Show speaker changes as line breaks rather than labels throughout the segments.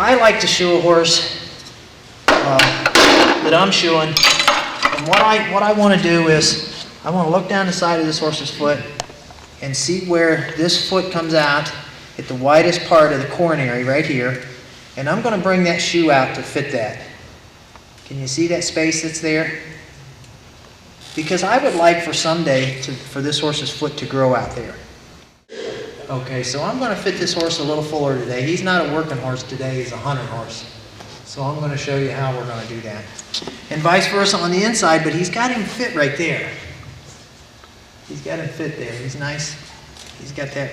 I like to shoe a horse that I'm shoeing, and what I want to do is I want to look down the side of this horse's foot and see where this foot comes out at the widest part of the coronary right here, and I'm going to bring that shoe out to fit that. Can you see that space that's there? Because I would like for someday for this horse's foot to grow out there. Okay, so I'm going to fit this horse a little fuller today. He's not a working horse today, he's a hunting horse. So I'm going to show you how we're going to do that. And vice versa on the inside, but he's got him fit right there. He's got him fit there. He's nice. He's got that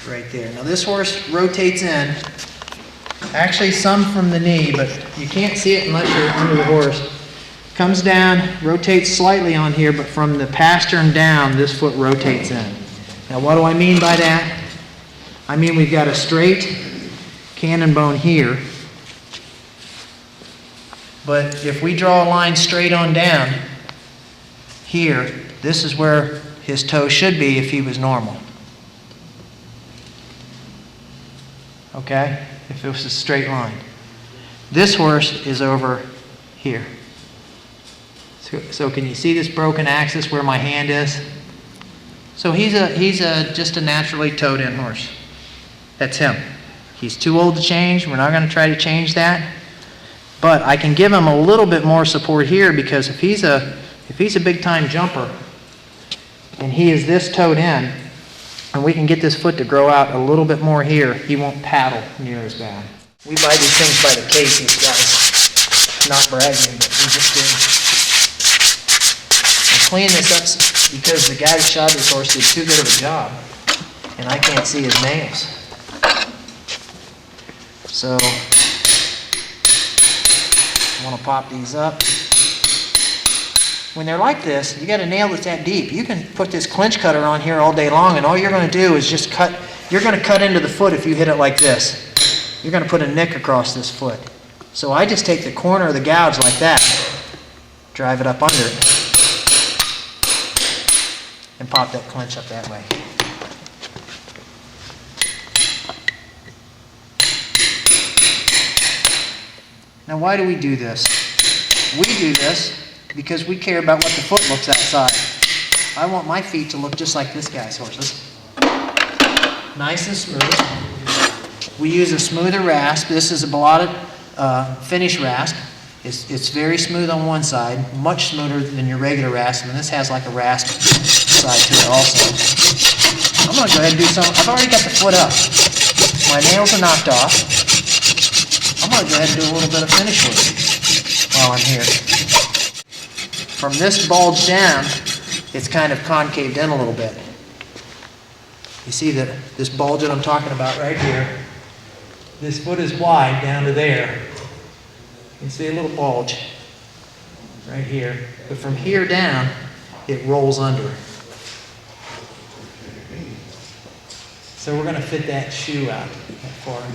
right there. Now this horse rotates in. Actually some from the knee, but you can't see it unless you're under the horse. Comes down, rotates slightly on here, but from the pastern down, this foot rotates in. Now what do I mean by that? I mean we've got a straight cannon bone here, but if we draw a line straight on down here, this is where his toe should be if he was normal. Okay? If it was a straight line. This horse is over here. So can you see this broken axis where my hand is? So he's just a naturally toed in horse. That's him. He's too old to change. We're not going to try to change that. But I can give him a little bit more support here, because if he's a big time jumper and he is this toed in, and we can get this foot to grow out a little bit more here, he won't paddle near as bad. We buy these things by the cases, guys. Not bragging, but we just do. I'm cleaning this up because the guy that shod this horse did too good of a job, and I can't see his nails. So I want to pop these up. When they're like this, you got a nail that's that deep. You can put this clinch cutter on here all day long, and all you're going to do is just cut. You're going to cut into the foot if you hit it like this. You're going to put a nick across this foot. So I just take the corner of the gouge like that, drive it up under it, and pop that clinch up that way. Now why do we do this? We do this because we care about what the foot looks outside. I want my feet to look just like this guy's horses. Nice and smooth. We use a smoother rasp. This is a ballotted finish rasp. It's very smooth on one side, much smoother than your regular rasp, and this has like a rasp side to it also. I'm going to go ahead and do some. I've already got the foot up. My nails are knocked off. I'm going to go ahead and do a little bit of finish work while I'm here. From this bulge down, it's kind of concaved in a little bit. You see that this bulge that I'm talking about right here, this foot is wide down to there. You can see a little bulge right here. But from here down, it rolls under. So we're going to fit that shoe out for him.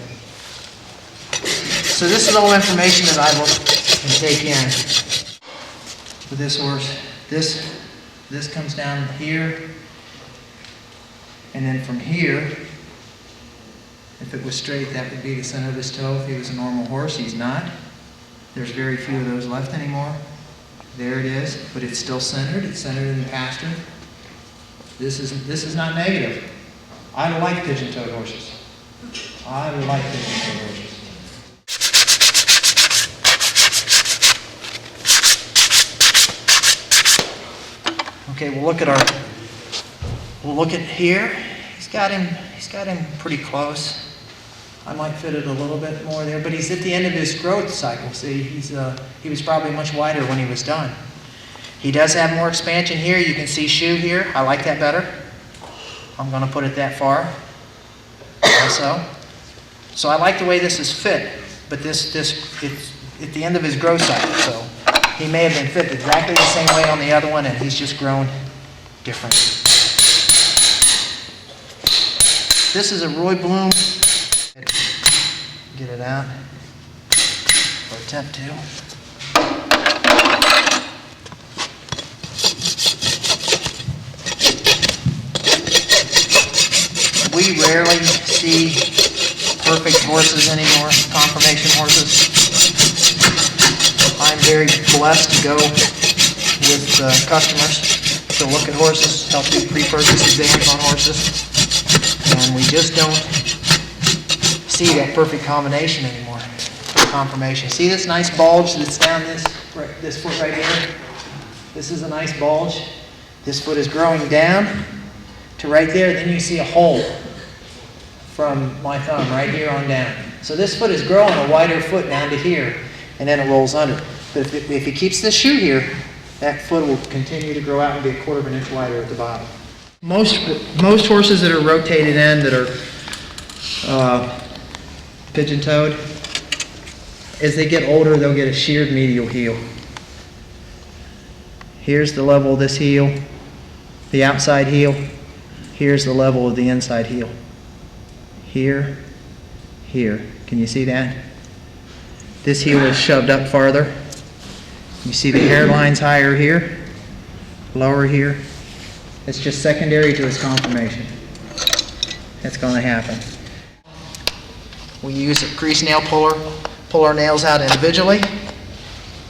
So this is all information that I will take in for this horse. This comes down here, and then from here, if it was straight, that would be the center of his toe. If he was a normal horse, he's not. There's very few of those left anymore. There it is, but it's still centered. It's centered in the pastern. This is not negative. I like pigeon-toed horses. I like pigeon-toed horses. Okay, we'll look at here. He's got him pretty close. I might fit it a little bit more there, but he's at the end of his growth cycle. See, he was probably much wider when he was done. He does have more expansion here. You can see shoe here. I like that better. I'm going to put it that far also. So I like the way this is fit, but it's at the end of his growth cycle, so he may have been fit exactly the same way on the other one, and he's just grown different. This is a Roy Bloom. Get it out, or attempt to. we rarely see perfect horses anymore, conformation horses. I'm very blessed to go with customers to look at horses, help do pre-purchase exams on horses, and we just don't see that perfect combination anymore, conformation. See this nice bulge that's down this foot right here? This is a nice bulge. This foot is growing down to right there, then you see a hole from my thumb right here on down. So this foot is growing a wider foot down to here, and then it rolls under. But if he keeps this shoe here, that foot will continue to grow out and be 1/4 of an inch wider at the bottom. Most horses that are rotated in, that are pigeon-toed, as they get older, they'll get a sheared medial heel. Here's the level of this heel, the outside heel. Here's the level of the inside heel. Here, here. Can you see that? This heel is shoved up farther. You see the hairline's higher here, lower here. It's just secondary to his conformation. That's going to happen. We use a grease nail puller, pull our nails out individually,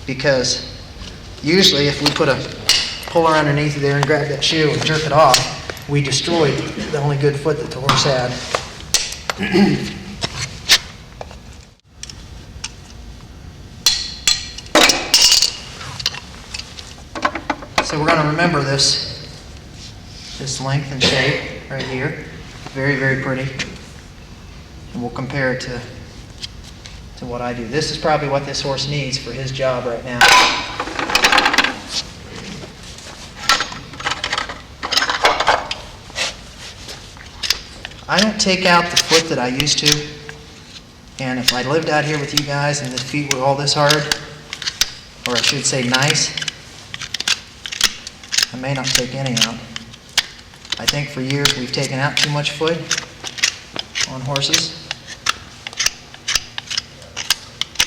because usually if we put a puller underneath there and grab that shoe and jerk it off, we destroyed the only good foot that the horse had. So we're going to remember this length and shape right here. Very, very pretty. And we'll compare it to what I do. This is probably what this horse needs for his job right now. I don't take out the foot that I used to, and if I lived out here with you guys and the feet were all this hard, or I should say nice, I may not take any out. I think for years we've taken out too much foot on horses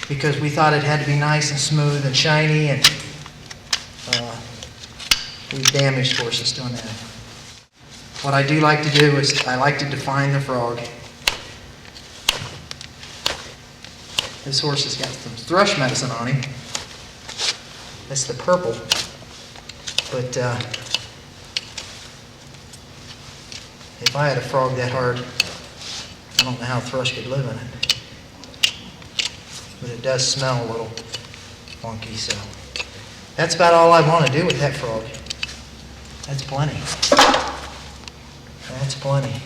because we thought it had to be nice and smooth and shiny, and we've damaged horses doing that. What I do like to do is I like to define the frog. This horse has got some thrush medicine on him. That's the purple. But if I had a frog that hard, I don't know how a thrush could live in it. But it does smell a little funky, so that's about all I want to do with that frog. That's plenty. That's plenty.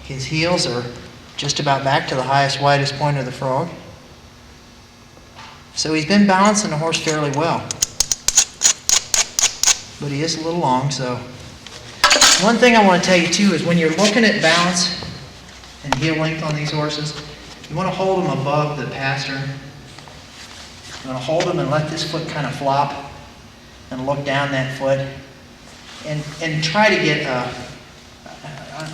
His heels are just about back to the highest, widest point of the frog. So he's been balancing the horse fairly well. But he is a little long, so. One thing I want to tell you too is when you're looking at balance and heel length on these horses, you want to hold them above the pastern. You want to hold them and let this foot kind of flop and look down that foot. And try to get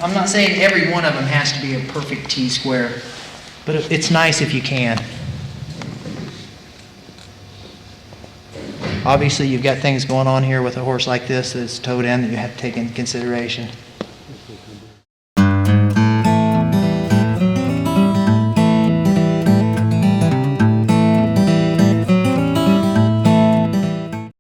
I'm not saying every one of them has to be a perfect T-square, but it's nice if you can. Obviously, you've got things going on here with a horse like this that's towed in that you have to take into consideration.